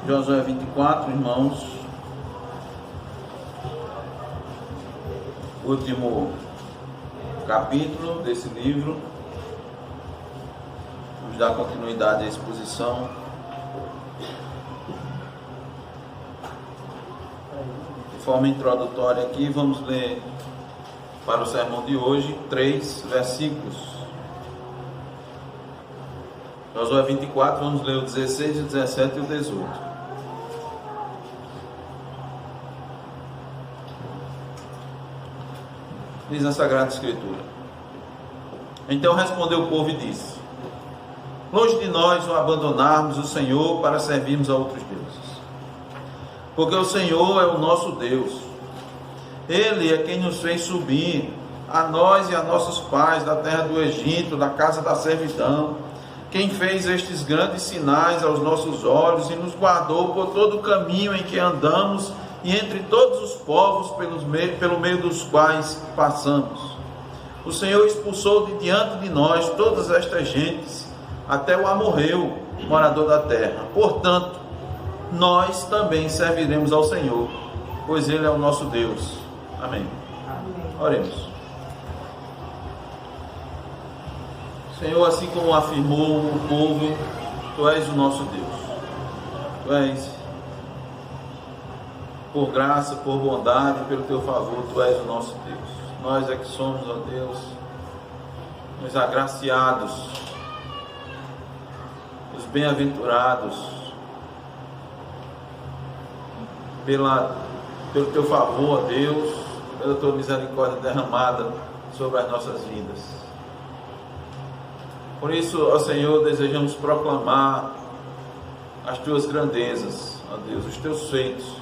Josué 24, irmãos. Último capítulo desse livro. Vamos dar continuidade à exposição. De forma introdutória aqui, vamos ler para o sermão de hoje 3 versículos. Josué 24, vamos ler o 16, o 17 e o 18. Diz a Sagrada Escritura: Então respondeu o povo e disse: Longe de nós o abandonarmos o Senhor para servirmos a outros deuses, porque o Senhor é o nosso Deus. Ele é quem nos fez subir, a nós e a nossos pais, da terra do Egito, da casa da servidão, quem fez estes grandes sinais aos nossos olhos e nos guardou por todo o caminho em que andamos e entre todos os povos pelo meio dos quais passamos. O Senhor expulsou de diante de nós todas estas gentes, até o amorreu, morador da terra. Portanto, nós também serviremos ao Senhor, pois Ele é o nosso Deus. Amém. Oremos. Senhor, assim como afirmou o povo, Tu és o nosso Deus. Tu és, por graça, por bondade, pelo Teu favor, Tu és o nosso Deus. Nós é que somos, ó Deus, os agraciados, os bem-aventurados, pelo Teu favor, ó Deus, pela Tua misericórdia derramada sobre as nossas vidas. Por isso, ó Senhor, desejamos proclamar as Tuas grandezas, ó Deus, os Teus feitos.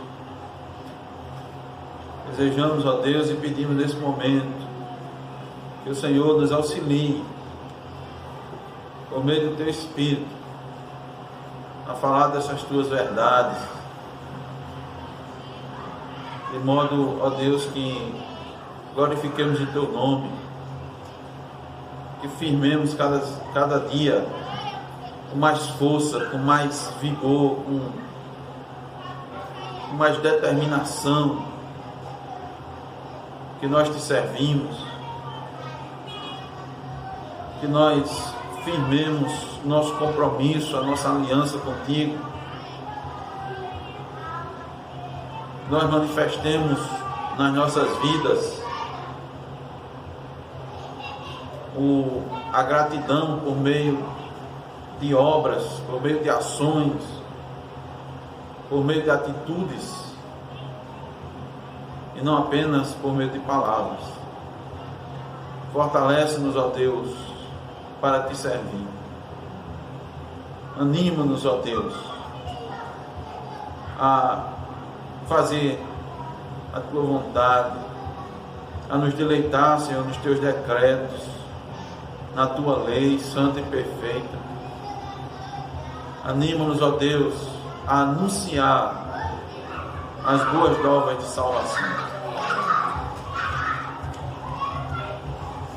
Desejamos, ó Deus, e pedimos nesse momento que o Senhor nos auxilie, por meio do Teu Espírito, a falar dessas Tuas verdades, de modo, ó Deus, que glorifiquemos o Teu nome, que firmemos cada dia com mais força, com mais vigor, com mais determinação, que nós Te servimos, que nós firmemos nosso compromisso, a nossa aliança Contigo, nós manifestemos nas nossas vidas a gratidão por meio de obras, por meio de ações, por meio de atitudes, e não apenas por meio de palavras. Fortalece-nos, ó Deus, para Te servir. Anima-nos, ó Deus, a fazer a Tua vontade, a nos deleitar, Senhor, nos Teus decretos, na Tua lei santa e perfeita. Anima-nos, ó Deus, a anunciar as boas novas de salvação.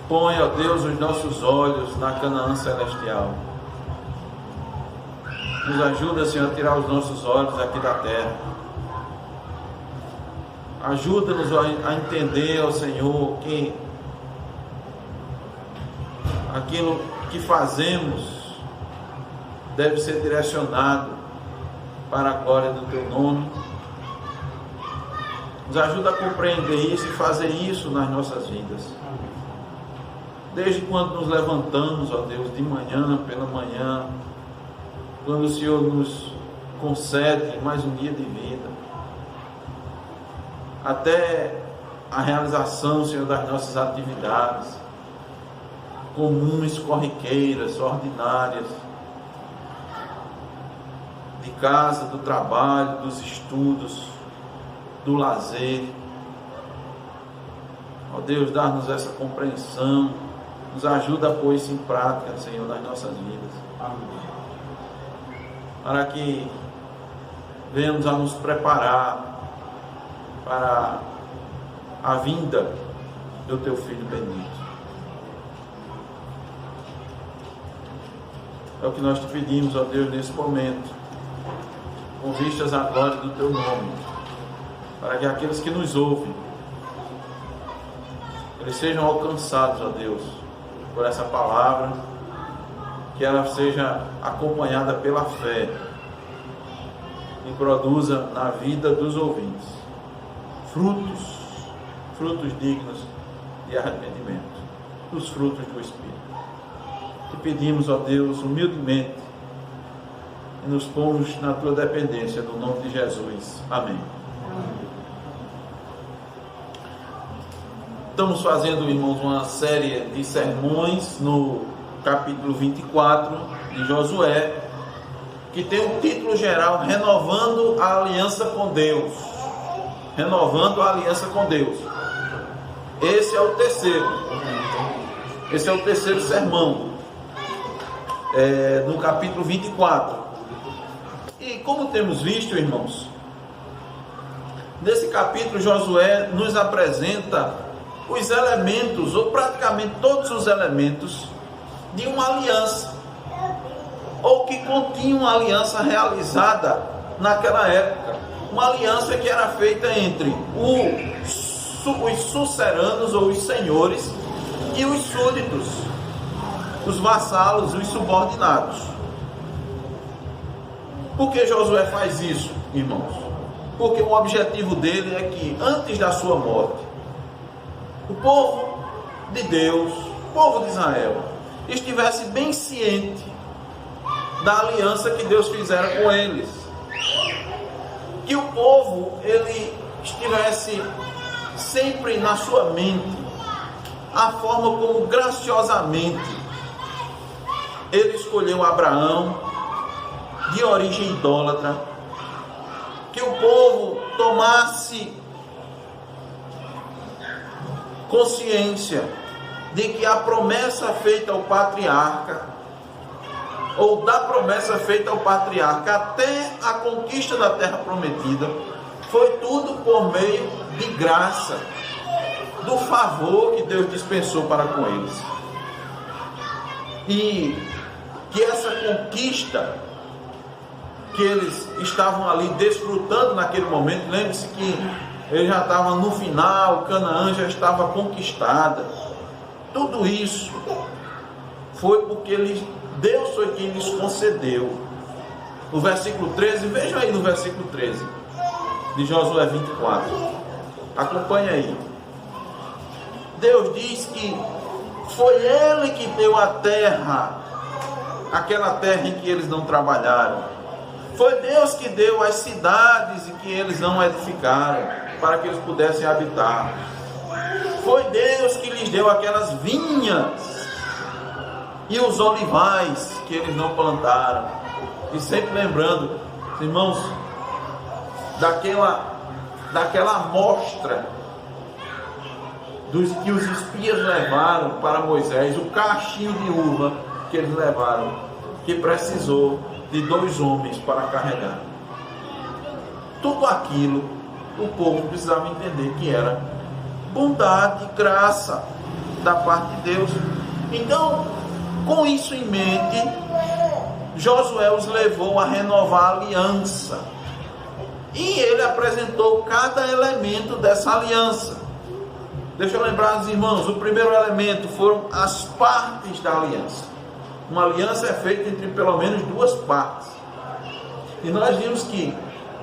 Põe, ó Deus, os nossos olhos na Canaã celestial. Nos ajuda, Senhor, a tirar os nossos olhos aqui da terra. Ajuda-nos a entender, ó Senhor, que aquilo que fazemos deve ser direcionado para a glória do Teu nome. Nos ajuda a compreender isso e fazer isso nas nossas vidas. Desde quando nos levantamos, ó Deus, de manhã, pela manhã, quando o Senhor nos concede mais um dia de vida, até a realização, Senhor, das nossas atividades comuns, corriqueiras, ordinárias, de casa, do trabalho, dos estudos, do lazer. Ó Deus, dá-nos essa compreensão, nos ajuda a pôr isso em prática, Senhor, nas nossas vidas. Amém. Para que venhamos a nos preparar para a vinda do Teu Filho bendito. É o que nós Te pedimos, ó Deus, nesse momento, com vistas à glória do teu nome, para que aqueles que nos ouvem, eles sejam alcançados, ó Deus, por essa palavra, que ela seja acompanhada pela fé e produza na vida dos ouvintes frutos dignos de arrependimento, os frutos do Espírito. Te pedimos, ó Deus, humildemente, e nos pomos na tua dependência, no nome de Jesus. Amém. Estamos fazendo, irmãos, uma série de sermões no capítulo 24 de Josué, que tem o título geral Renovando a Aliança com Deus. Renovando a Aliança com Deus. Esse é o terceiro sermão, no capítulo 24. E como temos visto, irmãos, nesse capítulo Josué nos apresenta os elementos, ou praticamente todos os elementos, de uma aliança, ou que continha uma aliança realizada naquela época, uma aliança que era feita entre os suceranos, ou os senhores, e os súditos, os vassalos, os subordinados. Por que Josué faz isso, irmãos? Porque o objetivo dele é que, antes da sua morte, o povo de Deus, o povo de Israel, estivesse bem ciente da aliança que Deus fizera com eles. Que o povo, ele estivesse sempre na sua mente a forma como graciosamente ele escolheu Abraão, de origem idólatra. Que o povo tomasse consciência de que a promessa feita ao patriarca, ou da promessa feita ao patriarca até a conquista da terra prometida, foi tudo por meio de graça, do favor que Deus dispensou para com eles. E que essa conquista que eles estavam ali desfrutando naquele momento, lembre-se que eles já estavam no final, Canaã já estava conquistada. Tudo isso foi porque Deus foi quem lhes concedeu. No versículo 13, veja aí no versículo 13 de Josué 24. Acompanhe aí. Deus diz que foi Ele que deu a terra, aquela terra em que eles não trabalharam. Foi Deus que deu as cidades em que eles não edificaram, para que eles pudessem habitar. Foi Deus que lhes deu aquelas vinhas e os olivais que eles não plantaram. E sempre lembrando, irmãos, daquela amostra que os espias levaram para Moisés, o cachinho de uva que eles levaram, que precisou de 2 homens para carregar. Tudo aquilo o povo precisava entender que era bondade e graça da parte de Deus. Então, com isso em mente, Josué os levou a renovar a aliança, e ele apresentou cada elemento dessa aliança. Deixa eu lembrar os irmãos, o primeiro elemento foram as partes da aliança. Uma aliança é feita entre pelo menos 2 partes, e nós vimos que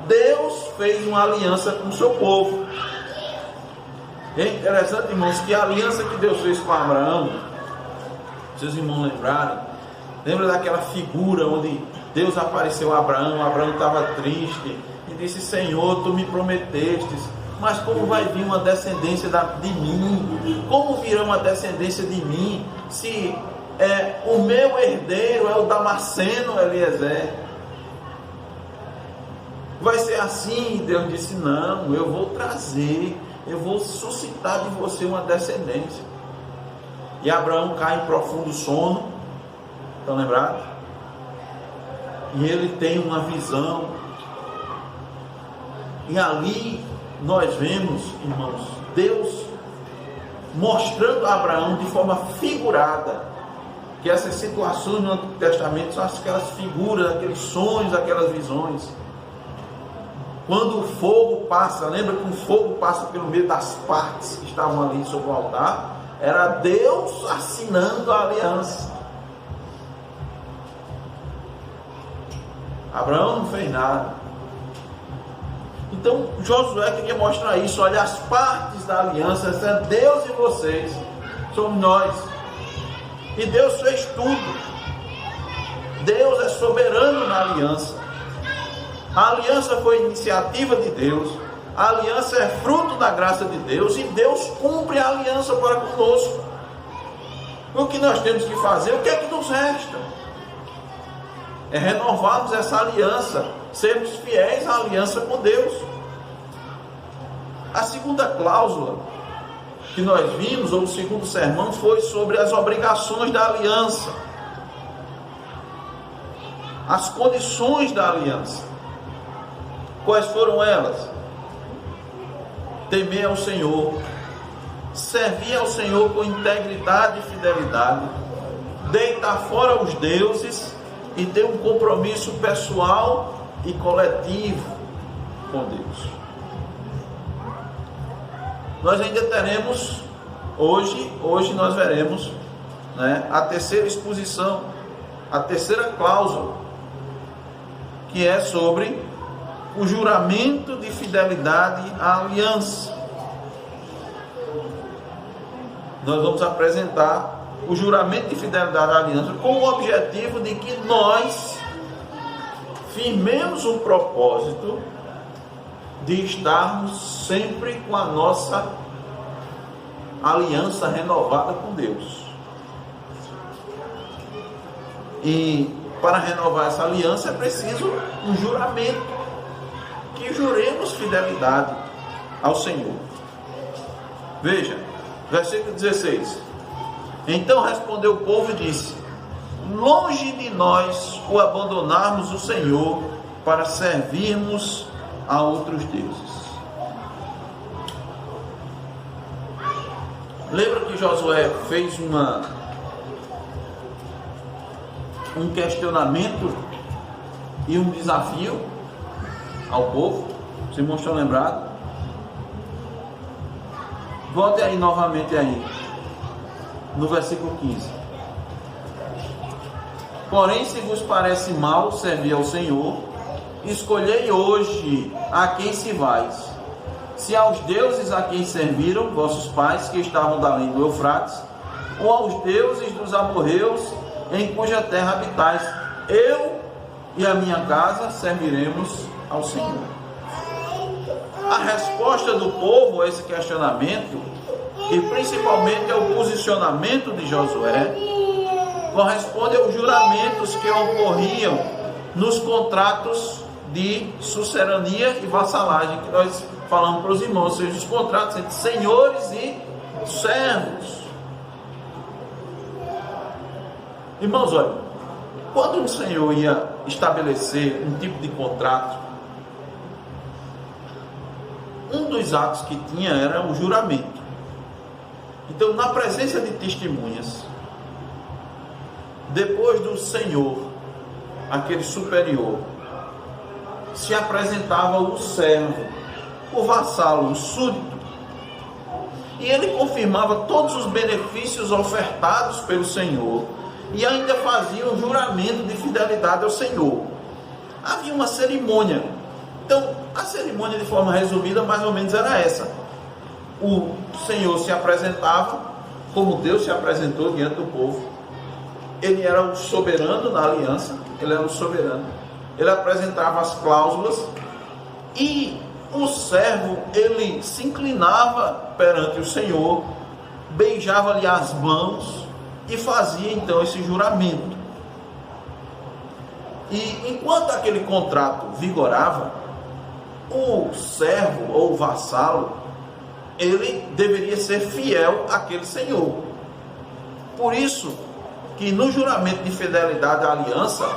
Deus fez uma aliança com o seu povo. É interessante, irmãos, que a aliança que Deus fez com Abraão, seus irmãos lembrarem, lembra daquela figura onde Deus apareceu a Abraão estava triste e disse: Senhor, tu me prometestes, mas como vai vir uma descendência de mim? Como virá uma descendência de mim, se o meu herdeiro é o Damasceno Eliezer? Vai ser assim? Deus disse: não, eu vou trazer, eu vou suscitar de você uma descendência. E Abraão cai em profundo sono, estão lembrados? E ele tem uma visão, e ali nós vemos, irmãos, Deus mostrando a Abraão de forma figurada, que essas situações no Antigo Testamento são aquelas figuras, aqueles sonhos, aquelas visões. Quando o fogo passa, lembra que o fogo passa pelo meio das partes que estavam ali sobre o altar? Era Deus assinando a aliança. Abraão não fez nada. Então Josué queria mostrar isso. Olha, as partes da aliança, é Deus e vocês, somos nós. E Deus fez tudo. Deus é soberano na aliança. A aliança foi iniciativa de Deus. A aliança é fruto da graça de Deus. E Deus cumpre a aliança para conosco. O que nós temos que fazer? O que é que nos resta? É renovarmos essa aliança. Sermos fiéis à aliança com Deus. A segunda cláusula que nós vimos, ou o segundo sermão, foi sobre as obrigações da aliança. As condições da aliança. Quais foram elas? Temer ao Senhor, servir ao Senhor com integridade e fidelidade, deitar fora os deuses e ter um compromisso pessoal e coletivo com Deus. Nós ainda teremos, hoje nós veremos, a terceira exposição, a terceira cláusula, que é sobre o juramento de fidelidade à aliança. Nós vamos apresentar o juramento de fidelidade à aliança com o objetivo de que nós firmemos o propósito de estarmos sempre com a nossa aliança renovada com Deus. E para renovar essa aliança é preciso um juramento, que juremos fidelidade ao Senhor. Veja, versículo 16. Então respondeu o povo e disse: longe de nós o abandonarmos o Senhor para servirmos a outros deuses. Lembra que Josué fez um questionamento e um desafio ao povo? Os irmãos estão lembrados? Volte aí novamente aí, no versículo 15. Porém, se vos parece mal servir ao Senhor, escolhei hoje a quem servais. Se aos deuses a quem serviram vossos pais, que estavam da além do Eufrates, ou aos deuses dos amorreus, em cuja terra habitais, eu e a minha casa serviremos ao Senhor. A resposta do povo a esse questionamento, e principalmente ao posicionamento de Josué, corresponde aos juramentos que ocorriam nos contratos de sucerania e vassalagem, que nós falamos para os irmãos, ou seja, os contratos entre senhores e servos. Irmãos, olha, quando um senhor ia estabelecer um tipo de contrato, um dos atos que tinha era o juramento. Então, na presença de testemunhas, depois do senhor, aquele superior, se apresentava o servo, o vassalo, o súdito, e ele confirmava todos os benefícios ofertados pelo Senhor, e ainda fazia um juramento de fidelidade ao Senhor. Havia uma cerimônia. Então, a cerimônia, de forma resumida, mais ou menos era essa: o Senhor se apresentava como Deus se apresentou diante do povo. Ele era o soberano na aliança, ele era o soberano. Ele apresentava as cláusulas e o servo, ele se inclinava perante o Senhor, beijava-lhe as mãos e fazia então esse juramento. E enquanto aquele contrato vigorava, o servo ou o vassalo, ele deveria ser fiel àquele senhor. Por isso que no juramento de fidelidade à aliança,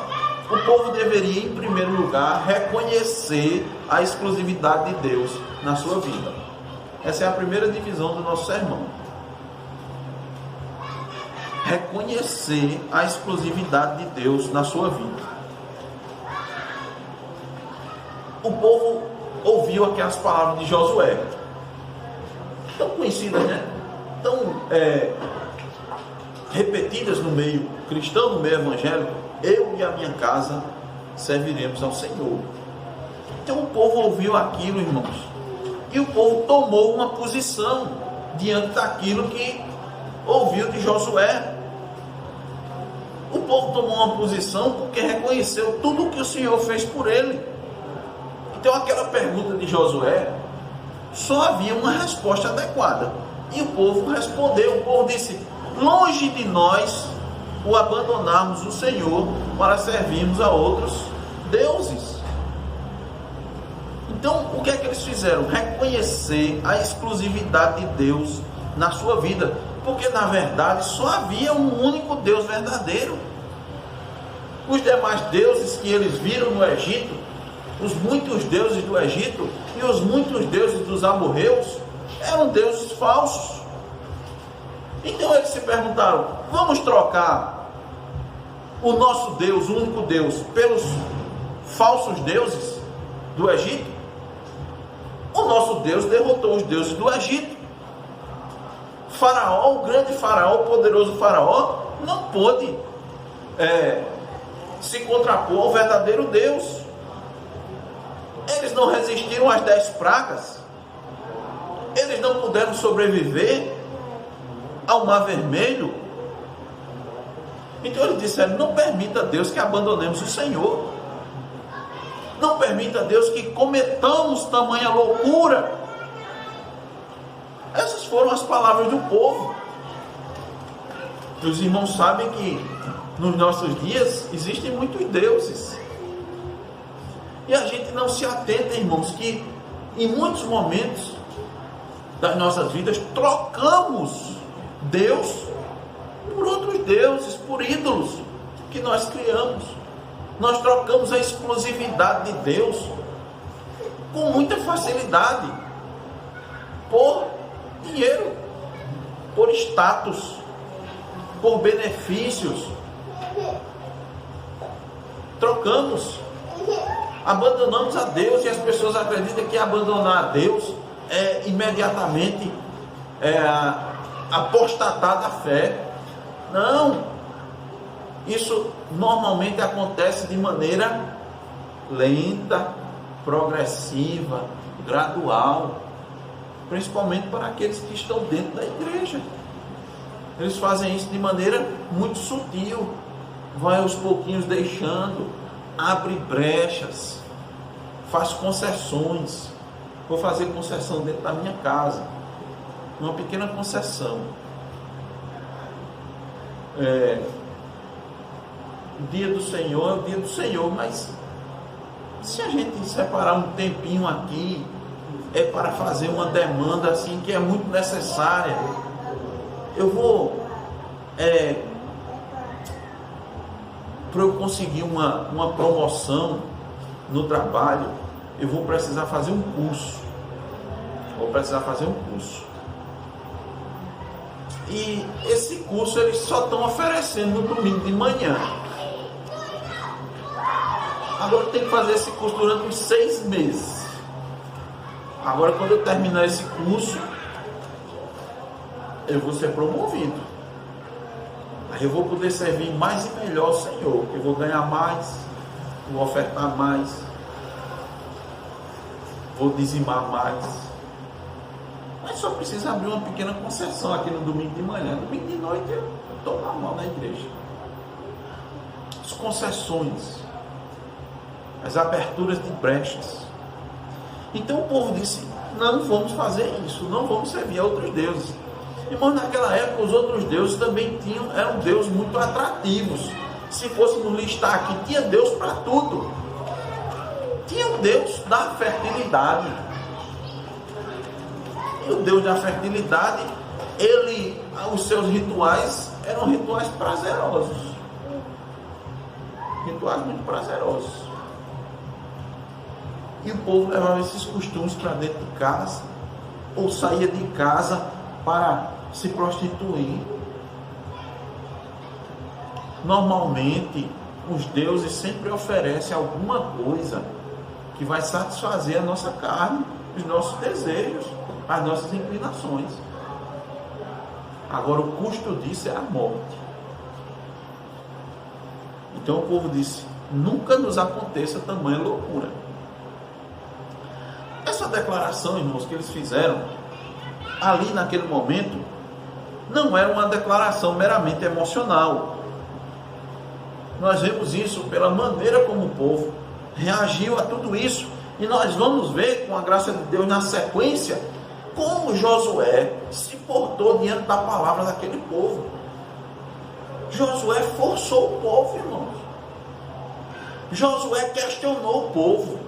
o povo deveria, em primeiro lugar, reconhecer a exclusividade de Deus na sua vida. Essa é a primeira divisão do nosso sermão. Reconhecer a exclusividade de Deus na sua vida. O povo ouviu aquelas palavras de Josué, tão conhecidas, né? Tão repetidas no meio cristão, no meio evangélico: eu e a minha casa serviremos ao Senhor. Então o povo ouviu aquilo, irmãos, e o povo tomou uma posição diante daquilo que ouviu de Josué. O povo tomou uma posição porque reconheceu tudo o que o Senhor fez por ele. Então aquela pergunta de Josué, só havia uma resposta adequada, e o povo respondeu. O povo disse: longe de nós o abandonarmos o Senhor para servirmos a outros deuses. Então o que é que eles fizeram? Reconhecer a exclusividade de Deus na sua vida, porque na verdade só havia um único Deus verdadeiro. Os demais deuses que eles viram no Egito, os muitos deuses do Egito e os muitos deuses dos amorreus, eram deuses falsos. Então eles se perguntaram: vamos trocar o nosso Deus, o único Deus, pelos falsos deuses do Egito? O nosso Deus derrotou os deuses do Egito. Faraó, o grande Faraó, o poderoso Faraó, não pôde se contrapor ao verdadeiro Deus. Eles não resistiram às 10 pragas. Eles não puderam sobreviver ao Mar Vermelho. Então eles disseram: não permita, Deus, que abandonemos o Senhor. Não permita, Deus, que cometamos tamanha loucura. Essas foram as palavras do povo. Os irmãos sabem que nos nossos dias existem muitos deuses. E a gente não se atenta, irmãos, que em muitos momentos das nossas vidas trocamos Deus por outros deuses, por ídolos que nós criamos. Nós trocamos a exclusividade de Deus com muita facilidade por dinheiro, por status, por benefícios. Trocamos, abandonamos a Deus, e as pessoas acreditam que abandonar a Deus é imediatamente apostatar da fé. Não, isso normalmente acontece de maneira lenta, progressiva, gradual, principalmente para aqueles que estão dentro da igreja. Eles fazem isso de maneira muito sutil, vai aos pouquinhos deixando, abre brechas, faz concessões. Vou fazer concessão dentro da minha casa, uma pequena concessão. O dia do Senhor é o dia do Senhor, mas se a gente separar um tempinho aqui, é para fazer uma demanda assim que é muito necessária. Eu vou, para eu conseguir uma promoção no trabalho, eu vou precisar fazer um curso. E esse curso eles só estão oferecendo no domingo de manhã. Agora eu tenho que fazer esse curso durante uns 6 meses. Agora, quando eu terminar esse curso, eu vou ser promovido. Aí eu vou poder servir mais e melhor ao Senhor. Eu vou ganhar mais, vou ofertar mais, vou dizimar mais. Mas só precisa abrir uma pequena concessão aqui no domingo de manhã. Domingo de noite eu estou normal na igreja. As concessões, as aberturas de brechas. Então o povo disse: não vamos fazer isso, não vamos servir a outros deuses. Irmão, naquela época os outros deuses também eram deuses muito atrativos. Se fôssemos listar aqui, tinha Deus para tudo. Tinha o Deus da fertilidade. E o Deus da fertilidade, os seus rituais eram rituais prazerosos. Rituais muito prazerosos. E o povo levava esses costumes para dentro de casa, ou saía de casa para se prostituir. Normalmente, os deuses sempre oferecem alguma coisa que vai satisfazer a nossa carne, os nossos desejos, as nossas inclinações. Agora, o custo disso é a morte. Então o povo disse: nunca nos aconteça tamanha loucura. Essa declaração, irmãos, que eles fizeram ali naquele momento, não era uma declaração meramente emocional. Nós vemos isso pela maneira como o povo reagiu a tudo isso. E nós vamos ver, com a graça de Deus, na sequência, como Josué se portou diante da palavra daquele povo. Josué forçou o povo, irmãos. Josué questionou o povo.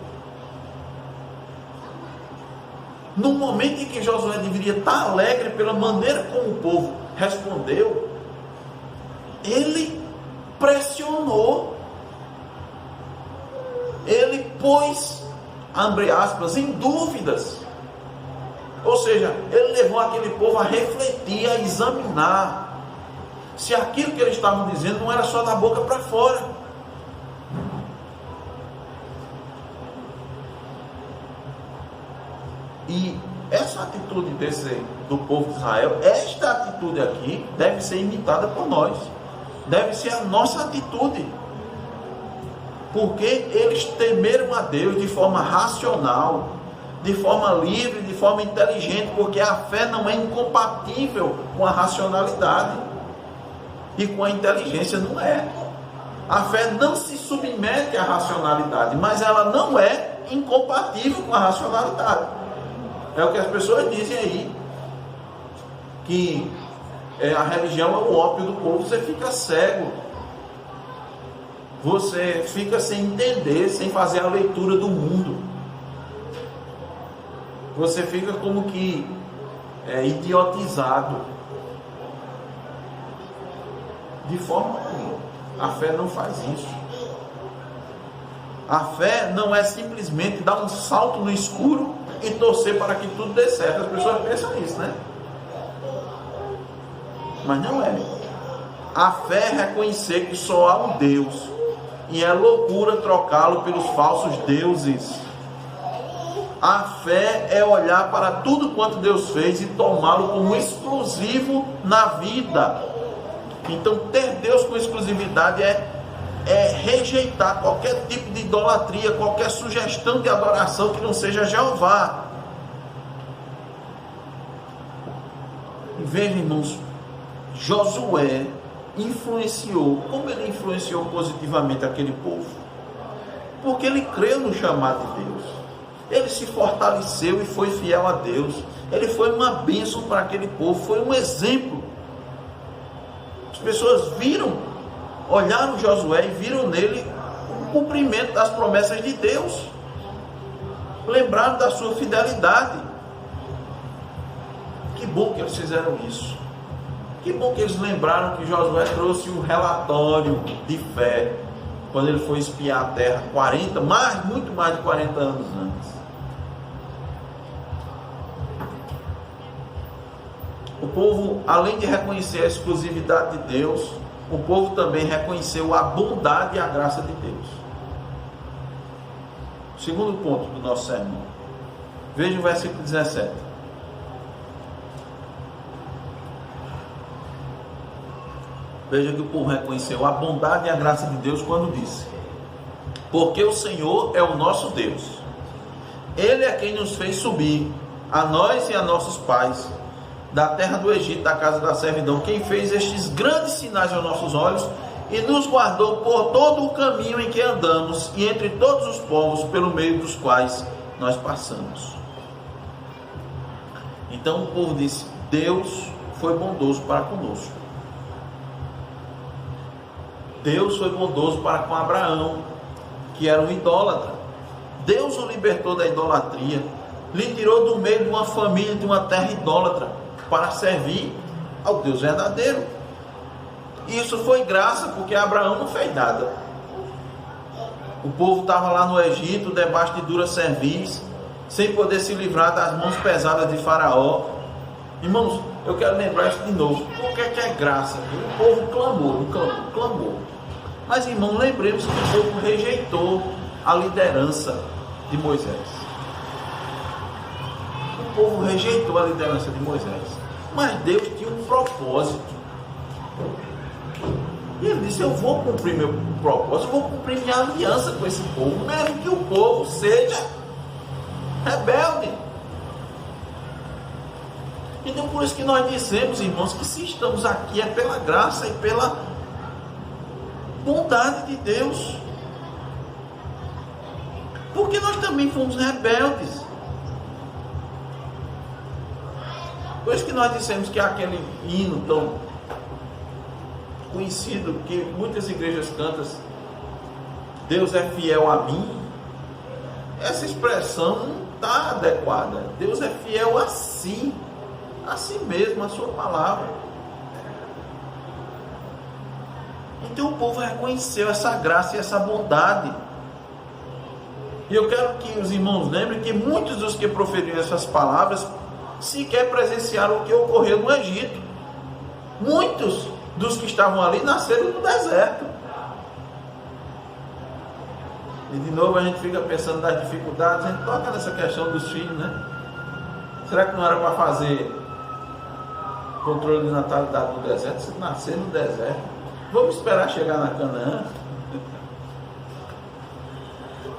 No momento em que Josué deveria estar alegre pela maneira como o povo respondeu, ele pressionou. Ele pôs, abre aspas, em dúvidas. Ou seja, ele levou aquele povo a refletir, a examinar se aquilo que eles estavam dizendo não era só da boca para fora. E essa atitude do povo de Israel, esta atitude aqui, deve ser imitada por nós. Deve ser a nossa atitude. Porque eles temeram a Deus de forma racional, de forma livre, de forma inteligente, porque a fé não é incompatível com a racionalidade. E com a inteligência não é. A fé não se submete à racionalidade, mas ela não é incompatível com a racionalidade. É o que as pessoas dizem aí, que a religião é o ópio do povo. Você fica cego, você fica sem entender, sem fazer a leitura do mundo, você fica como que idiotizado. De forma alguma, a fé não faz isso. A fé não é simplesmente dar um salto no escuro e torcer para que tudo dê certo. As pessoas pensam nisso, né? Mas não é. A fé é reconhecer que só há um Deus, e é loucura trocá-lo pelos falsos deuses. A fé é olhar para tudo quanto Deus fez e tomá-lo como exclusivo na vida. Então, ter Deus com exclusividade é rejeitar qualquer tipo de idolatria, qualquer sugestão de adoração que não seja Jeová. E veja, irmãos, Josué influenciou. Como ele influenciou positivamente aquele povo? Porque ele creu no chamado de Deus. Ele se fortaleceu e foi fiel a Deus. Ele foi uma bênção para aquele povo, foi um exemplo. As pessoas olharam Josué e viram nele o cumprimento das promessas de Deus. Lembraram da sua fidelidade. Que bom que eles fizeram isso. Que bom que eles lembraram que Josué trouxe um relatório de fé quando ele foi espiar a terra muito mais de 40 anos antes. O povo, além de reconhecer a exclusividade de Deus, o povo também reconheceu a bondade e a graça de Deus. Segundo ponto do nosso sermão. Veja o versículo 17. Veja que o povo reconheceu a bondade e a graça de Deus quando disse: porque o Senhor é o nosso Deus. Ele é quem nos fez subir, a nós e a nossos pais, da terra do Egito, da casa da servidão, quem fez estes grandes sinais aos nossos olhos e nos guardou por todo o caminho em que andamos e entre todos os povos pelo meio dos quais nós passamos. Então o povo disse: Deus foi bondoso para conosco. Deus foi bondoso para com Abraão, que era um idólatra. Deus o libertou da idolatria, lhe tirou do meio de uma família, de uma terra idólatra, para servir ao Deus verdadeiro. E isso foi graça, porque Abraão não fez nada. O povo estava lá no Egito, debaixo de dura cerviz, sem poder se livrar das mãos pesadas de Faraó. Irmãos, eu quero lembrar isso de novo. Por que é graça? O povo clamou. Mas, irmão, lembremos que o povo rejeitou a liderança. de Moisés. O povo rejeitou a liderança de Moisés, mas Deus tinha um propósito. E ele disse: eu vou cumprir meu propósito, eu vou cumprir minha aliança com esse povo, mesmo que o povo seja rebelde. Então por isso que nós dizemos, irmãos, que se estamos aqui é pela graça e pela bondade de Deus. Porque nós também fomos rebeldes. Por isso que nós dissemos que aquele hino tão conhecido que muitas igrejas cantam, Deus é fiel a mim, essa expressão não está adequada. Deus é fiel a si mesmo, a sua palavra. Então o povo reconheceu essa graça e essa bondade. E eu quero que os irmãos lembrem que muitos dos que proferiram essas palavras sequer presenciaram o que ocorreu no Egito. Muitos dos que estavam ali nasceram no deserto. E de novo a gente fica pensando nas dificuldades, a gente toca nessa questão dos filhos, né? Será que não era para fazer controle de natalidade no deserto? Se nascer no deserto, vamos esperar chegar na Canaã?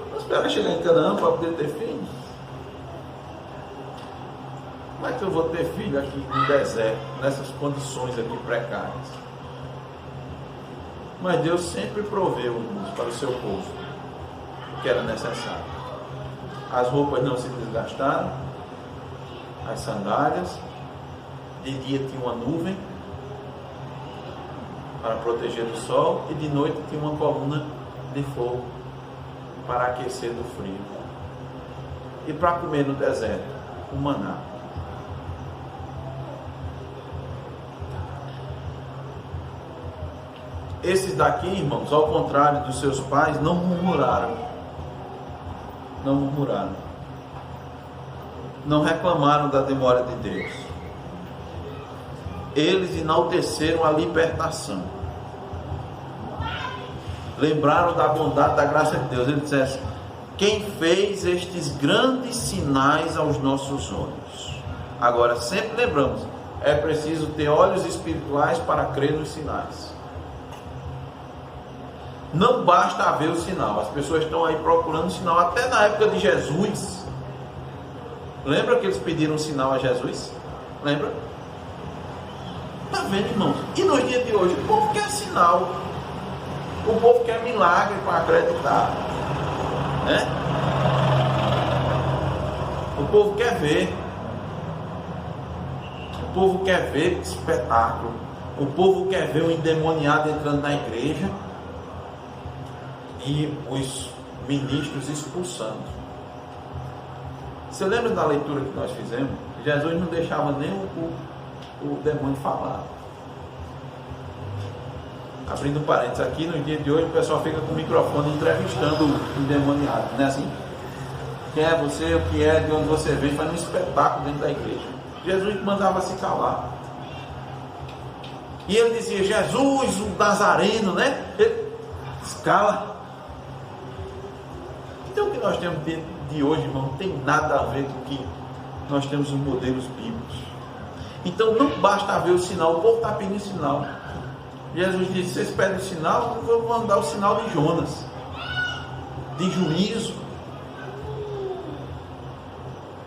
Vamos esperar chegar em Canaã para poder ter filhos? Como é que eu vou ter filho aqui no deserto, nessas condições aqui precárias? Mas Deus sempre proveu, irmãos, para o seu povo o que era necessário. As roupas não se desgastaram, as sandálias, de dia tinha uma nuvem para proteger do sol, e de noite tinha uma coluna de fogo para aquecer do frio. E para comer no deserto, o maná. Esses daqui, irmãos, ao contrário dos seus pais, não murmuraram. Não murmuraram. Não reclamaram da demora de Deus. Eles enalteceram a libertação. Lembraram da bondade, da graça de Deus. Eles disseram assim: quem fez estes grandes sinais aos nossos olhos? Agora, sempre lembramos, é preciso ter olhos espirituais para crer nos sinais. Não basta haver o sinal. As pessoas estão aí procurando sinal. Até na época de Jesus. Lembra que eles pediram um sinal a Jesus? Lembra? Está vendo, irmãos? E nos dias de hoje, o povo quer sinal. O povo quer milagre para acreditar. Né? O povo quer ver. O povo quer ver espetáculo. O povo quer ver o endemoniado entrando na igreja e os ministros expulsando. Você lembra da leitura que nós fizemos? Jesus não deixava nem o demônio falar. Abrindo parênteses aqui, no dia de hoje o pessoal fica com o microfone entrevistando o endemoniado, não é assim? Quem é você, o que é, de onde você vem, faz um espetáculo dentro da igreja. Jesus mandava se calar. E ele dizia: Jesus, o Nazareno, né? Ele escala. Então o que nós temos dentro de hoje, irmão, não tem nada a ver com o que nós temos os modelos bíblicos. Então não basta haver o sinal, o povo está pedindo sinal. Jesus disse: vocês pedem o sinal, eu vou mandar o sinal de Jonas, de juízo.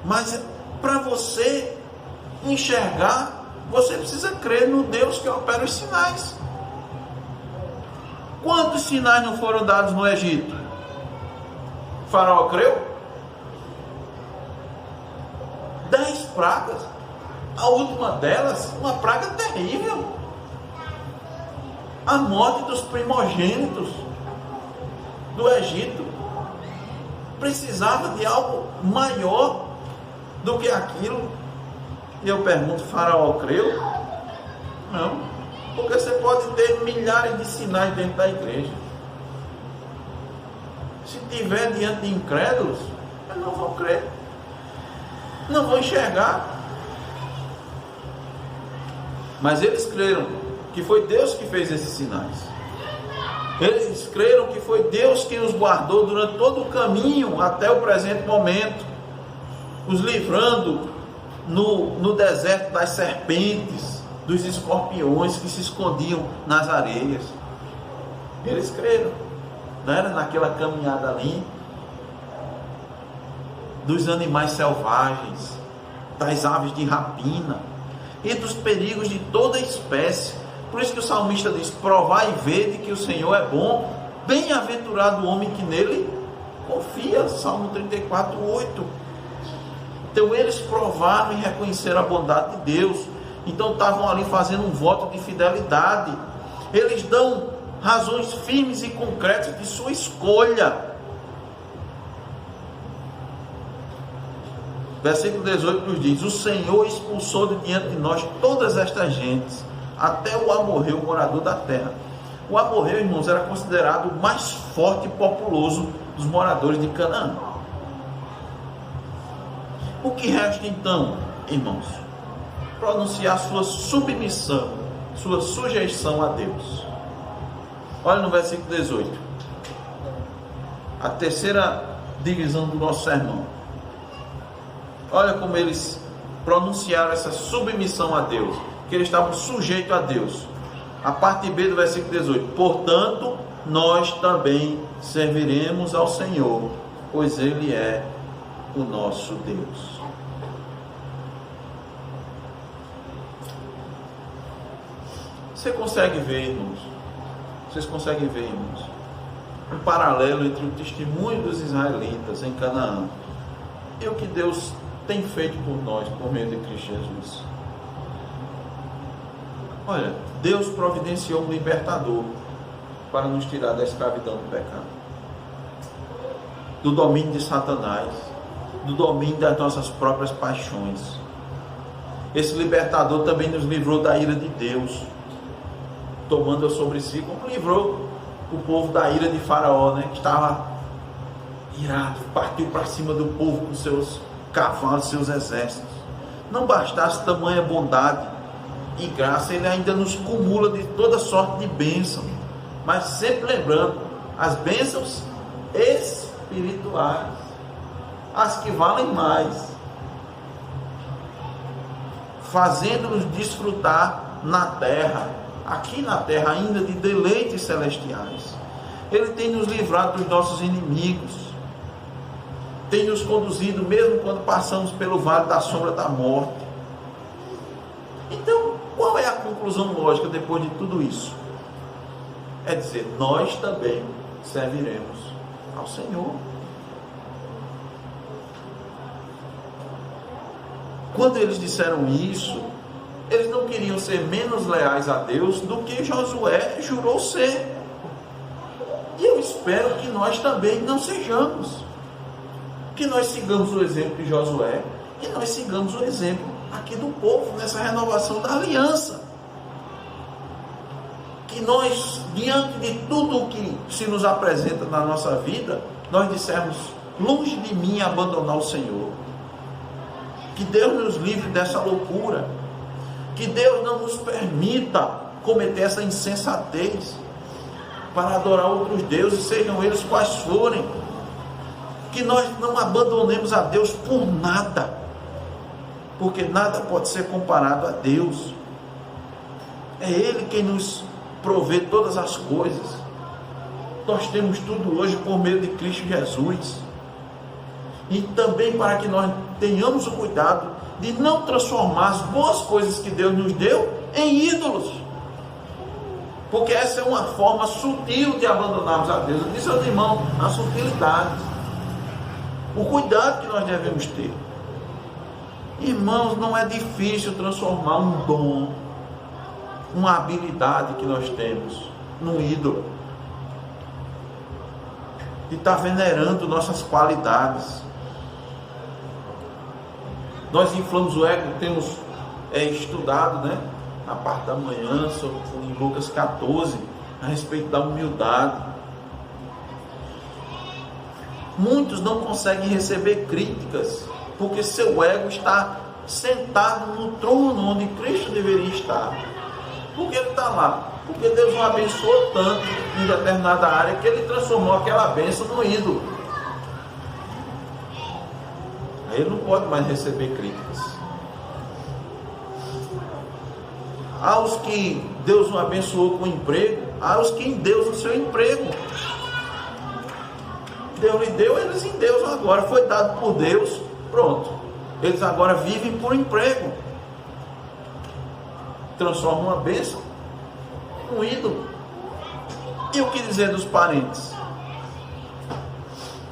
Mas para você enxergar, você precisa crer no Deus que opera os sinais. Quantos sinais não foram dados no Egito? O faraó creu? 10 pragas. A última delas, uma praga terrível. A morte dos primogênitos do Egito. Precisava de algo maior do que aquilo. E eu pergunto: faraó creu? Não. Porque você pode ter milhares de sinais dentro da igreja. Se tiver diante de incrédulos, eles não vão crer. Não vão enxergar. Mas eles creram que foi Deus que fez esses sinais. Eles creram que foi Deus quem os guardou durante todo o caminho até o presente momento, os livrando no deserto das serpentes, dos escorpiões que se escondiam nas areias. Eles creram, não era naquela caminhada ali, dos animais selvagens, das aves de rapina e dos perigos de toda espécie. Por isso que o salmista diz: provai e vede que o Senhor é bom, bem-aventurado o homem que nele confia. Salmo 34:8. Então eles provaram e reconheceram a bondade de Deus. Então estavam ali fazendo um voto de fidelidade. Eles dão razões firmes e concretas de sua escolha. Versículo 18 nos diz: o Senhor expulsou de diante de nós todas estas gentes, até o amorreu, morador da terra. O amorreu, irmãos, era considerado o mais forte e populoso dos moradores de Canaã. O que resta então, irmãos? Pronunciar sua submissão, sua sujeição a Deus. Olha no versículo 18, a terceira divisão do nosso sermão. Olha como eles pronunciaram essa submissão a Deus, que eles estavam sujeitos a Deus. A parte B do versículo 18: portanto, nós também serviremos ao Senhor, pois Ele é o nosso Deus. Você consegue ver, irmãos? Vocês conseguem ver, irmãos, um paralelo entre o testemunho dos israelitas em Canaã e o que Deus tem feito por nós, por meio de Cristo Jesus? Olha, Deus providenciou um libertador para nos tirar da escravidão do pecado, do domínio de Satanás, do domínio das nossas próprias paixões. Esse libertador também nos livrou da ira de Deus, tomando sobre si, como livrou o povo da ira de Faraó, né, que estava irado, partiu para cima do povo com seus cavalos, seus exércitos. Não bastasse tamanha bondade e graça, Ele ainda nos cumula de toda sorte de bênção, mas sempre lembrando as bênçãos espirituais, as que valem mais, fazendo-nos desfrutar na terra, aqui na terra ainda, de deleites celestiais. Ele tem nos livrado dos nossos inimigos, tem nos conduzido mesmo quando passamos pelo vale da sombra da morte. Então, qual é a conclusão lógica depois de tudo isso? É dizer, nós também serviremos ao Senhor. Quando eles disseram isso, eles não queriam ser menos leais a Deus do que Josué jurou ser. E eu espero que nós também não sejamos. Que nós sigamos o exemplo de Josué e nós sigamos o exemplo aqui do povo nessa renovação da aliança. Que nós, diante de tudo o que se nos apresenta na nossa vida, nós dissermos: longe de mim abandonar o Senhor. Que Deus nos livre dessa loucura. Que Deus não nos permita cometer essa insensatez para adorar outros deuses, sejam eles quais forem. Que nós não abandonemos a Deus por nada, porque nada pode ser comparado a Deus. É Ele quem nos provê todas as coisas. Nós temos tudo hoje por meio de Cristo Jesus. E também para que nós tenhamos o cuidado de não transformar as boas coisas que Deus nos deu em ídolos, porque essa é uma forma sutil de abandonarmos a Deus. Eu disse aos irmãos, a sutilidade, o cuidado que nós devemos ter. Irmãos, não é difícil transformar um dom, uma habilidade que nós temos, num ídolo, e estar venerando nossas qualidades. Nós inflamos o ego, temos estudado, né, na parte da manhã, em Lucas 14, a respeito da humildade. Muitos não conseguem receber críticas, porque seu ego está sentado no trono onde Cristo deveria estar. Porque ele está lá, Porque Deus o abençoou tanto em determinada área que ele transformou aquela bênção no ídolo. Aí ele não pode mais receber críticas. Há os que Deus o abençoou com emprego, há os que endeusam o seu emprego. Deus lhe deu, eles endeusam agora, foi dado por Deus, pronto. Eles agora vivem por emprego. Transformam uma bênção num ídolo. E o que dizer dos parentes?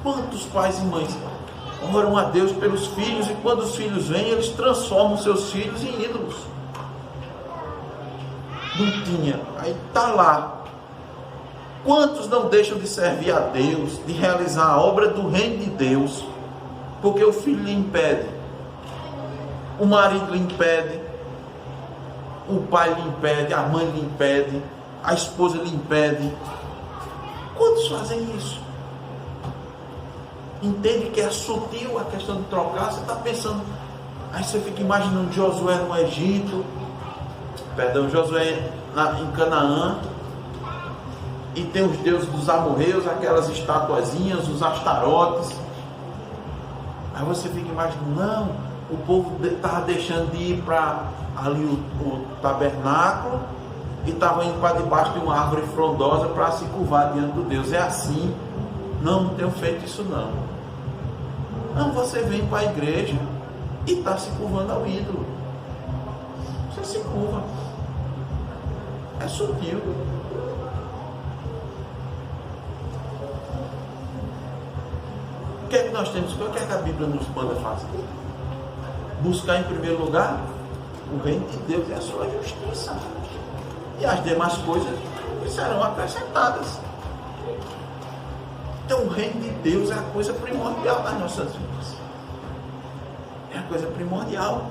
Quantos pais e mães oram a Deus pelos filhos, e quando os filhos vêm, eles transformam seus filhos em ídolos. Não tinha, aí está lá. Quantos não deixam de servir a Deus, de realizar a obra do reino de Deus, porque o filho lhe impede, o marido lhe impede, o pai lhe impede, a mãe lhe impede, a esposa lhe impede? Quantos fazem isso? Entende que é sutil a questão de trocar? Você está pensando, aí você fica imaginando Josué no Egito, Josué em Canaã, e tem os deuses dos amorreus, aquelas estatuazinhas, os astarotes. Aí você fica imaginando, não, o povo estava deixando de ir para ali o tabernáculo e estava indo para debaixo de uma árvore frondosa para se curvar diante do Deus. É assim? Não tenho feito isso não. Não, você vem para a igreja e está se curvando ao ídolo. Você se curva. É sutil. O que é que nós temos? O que é que a Bíblia nos manda fazer? Buscar em primeiro lugar o reino de Deus e a sua justiça. E as demais coisas serão acrescentadas. Então o reino de Deus é a coisa primordial das nossas vidas. É a coisa primordial.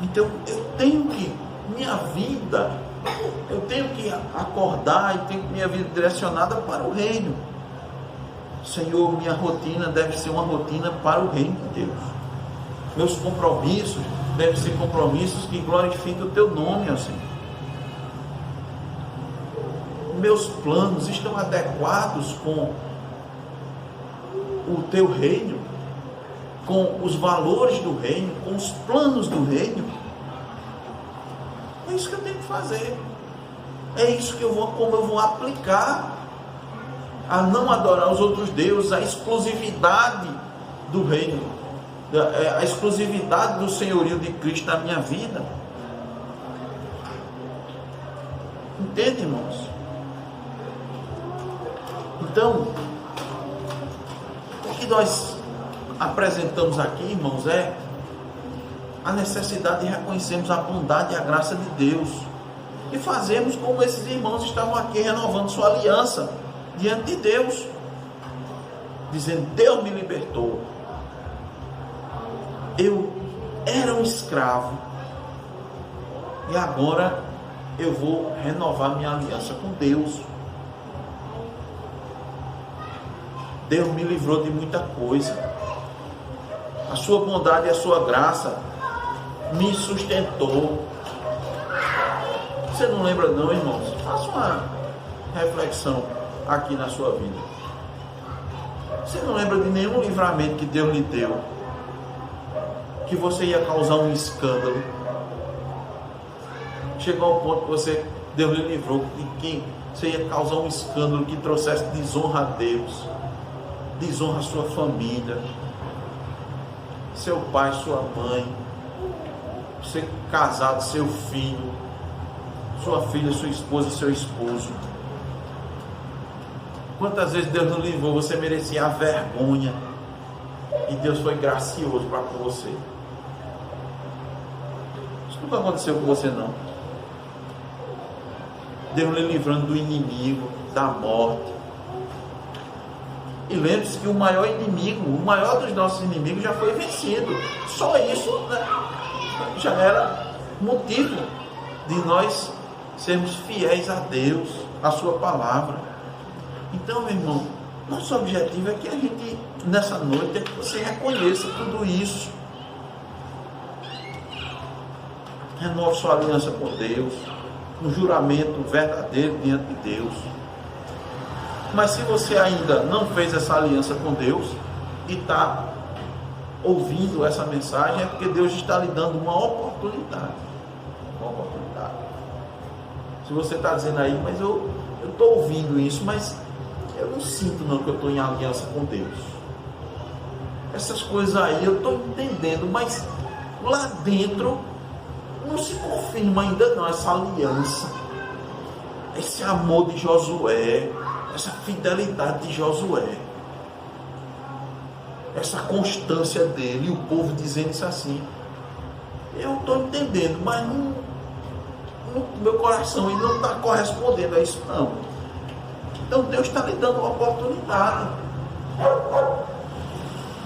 Então eu tenho que, minha vida, eu tenho que acordar e tenho minha vida direcionada para o reino. Senhor, minha rotina deve ser uma rotina para o reino de Deus. Meus compromissos devem ser compromissos que glorifiquem o teu nome, ó Senhor. Meus planos estão adequados com o teu reino, com os valores do reino, com os planos do reino. É isso que eu tenho que fazer. É isso que como eu vou aplicar a não adorar os outros deuses, a exclusividade do reino, a exclusividade do senhorio de Cristo na minha vida. Entende, irmãos? Então, o que nós apresentamos aqui, irmãos, é a necessidade de reconhecermos a bondade e a graça de Deus e fazermos como esses irmãos estavam aqui renovando sua aliança diante de Deus, dizendo: Deus me libertou, eu era um escravo e agora eu vou renovar minha aliança com Deus. Deus me livrou de muita coisa, a sua bondade e a sua graça me sustentou. Você não lembra não, irmãos? Faça uma reflexão aqui na sua vida. Você não lembra de nenhum livramento que Deus lhe deu que você ia causar um escândalo? Chegou ao ponto que Deus lhe livrou de que você ia causar um escândalo que trouxesse desonra a Deus, desonra a sua família, seu pai, sua mãe, você casado, seu filho, sua filha, sua esposa, seu esposo. Quantas vezes Deus não livrou, você merecia a vergonha e Deus foi gracioso para com você. Isso nunca aconteceu com você não. Deus lhe livrando do inimigo, da morte. E lembre-se que o maior inimigo, o maior dos nossos inimigos já foi vencido. Só isso, né, já era motivo de nós sermos fiéis a Deus, a sua palavra. Então, meu irmão, nosso objetivo é que a gente, nessa noite, é que você reconheça tudo isso. Renove sua aliança com Deus. um juramento verdadeiro diante de Deus. Mas se você ainda não fez essa aliança com Deus e está ouvindo essa mensagem, é porque Deus está lhe dando uma oportunidade. Uma oportunidade. Se você está dizendo aí, mas eu estou ouvindo isso, mas eu não sinto não que eu estou em aliança com Deus. Essas coisas aí eu estou entendendo, mas lá dentro não se confirma ainda não essa aliança, esse amor de Josué, essa fidelidade de Josué, essa constância dele, e o povo dizendo isso assim. Eu estou entendendo, mas no meu coração ele não está correspondendo a isso não. Então Deus está lhe dando uma oportunidade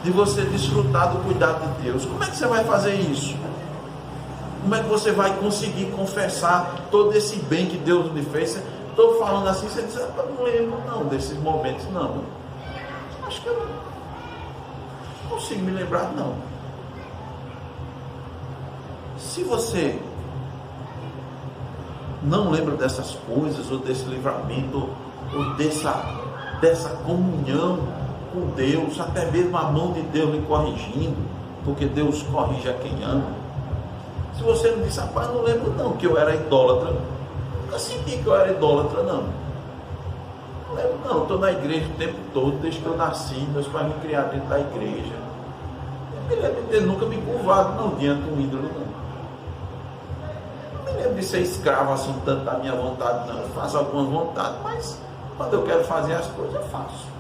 de você desfrutar do cuidado de Deus. Como é que você vai fazer isso? Como é que você vai conseguir confessar todo esse bem que Deus lhe fez? Estou falando assim, você diz, eu não lembro não desses momentos, não. Acho que eu não consigo me lembrar, não. Se você não lembra dessas coisas, ou desse livramento, ou dessa comunhão com Deus, até mesmo a mão de Deus lhe corrigindo, porque Deus corrige a quem ama. Se você não disse, rapaz, não lembro não que eu era idólatra, nunca senti que eu era idólatra, não. Não lembro não, estou na igreja o tempo todo, desde que eu nasci, meus pais me criaram dentro da igreja. Não me lembro de ter nunca me curvado não, diante de um ídolo, não. Não me lembro de ser escravo assim, tanto da minha vontade, não. Eu faço algumas vontades, mas quando eu quero fazer as coisas, eu faço.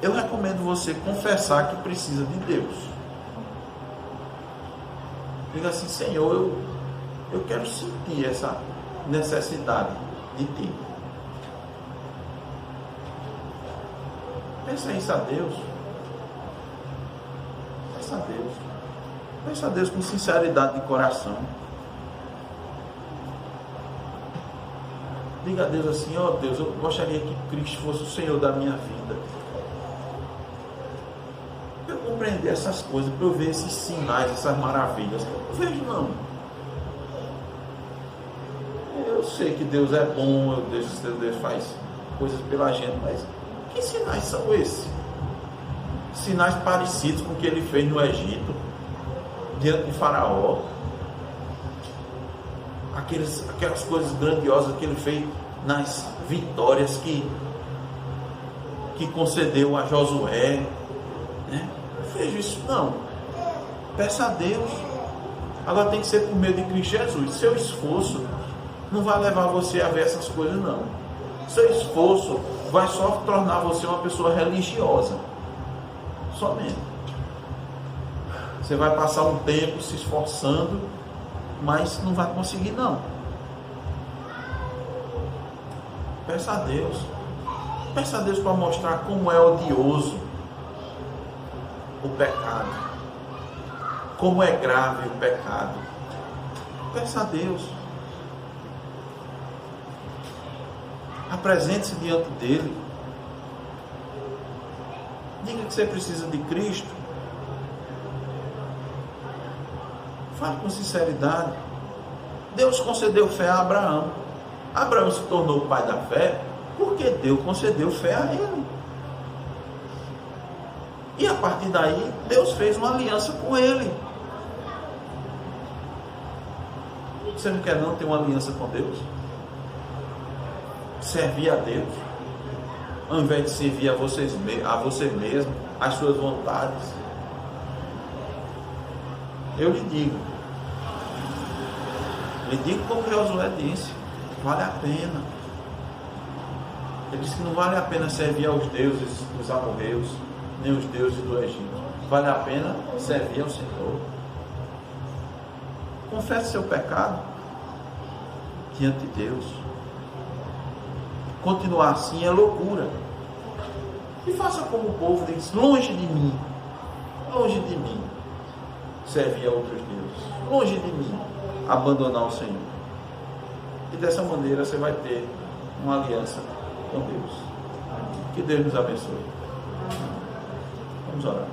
Eu recomendo você confessar que precisa de Deus. Diga assim, Senhor, eu quero sentir essa necessidade de Ti. Peça isso a Deus. Peça a Deus. Peça a Deus com sinceridade de coração. Diga a Deus assim, ó Deus, eu gostaria que Cristo fosse o Senhor da minha vida. Para eu compreender essas coisas, para eu ver esses sinais, essas maravilhas. Eu não vejo não. Eu sei que Deus é bom, Deus faz coisas pela gente, mas que sinais são esses? Sinais parecidos com o que ele fez no Egito, diante de Faraó. Aquelas coisas grandiosas que ele fez nas vitórias que concedeu a Josué, né? Não vejo isso não. Peça a Deus. Agora tem que ser por meio de Cristo Jesus. Seu esforço não vai levar você a ver essas coisas não. Seu esforço vai só tornar você uma pessoa religiosa. Somente. Você vai passar um tempo se esforçando, mas não vai conseguir não. Peça a Deus. Peça a Deus para mostrar como é odioso o pecado, como é grave o pecado. Peça a Deus. Apresente-se diante dele. Diga que você precisa de Cristo. Fale com sinceridade. Deus concedeu fé a Abraão. Abraão se tornou o pai da fé porque Deus concedeu fé a ele. E a partir daí, Deus fez uma aliança com ele. Você não quer não ter uma aliança com Deus? Servir a Deus, ao invés de servir a você mesmo, as suas vontades. Eu lhe digo como Josué disse, vale a pena. Ele disse que não vale a pena servir aos deuses dos amorreus, nem os deuses do Egito. Vale a pena servir ao Senhor. Confesse seu pecado diante de Deus. Continuar assim é loucura. E faça como o povo diz, longe de mim, servir a outros deuses, longe de mim, abandonar o Senhor. E dessa maneira você vai ter uma aliança com Deus. Que Deus nos abençoe. Vamos orar.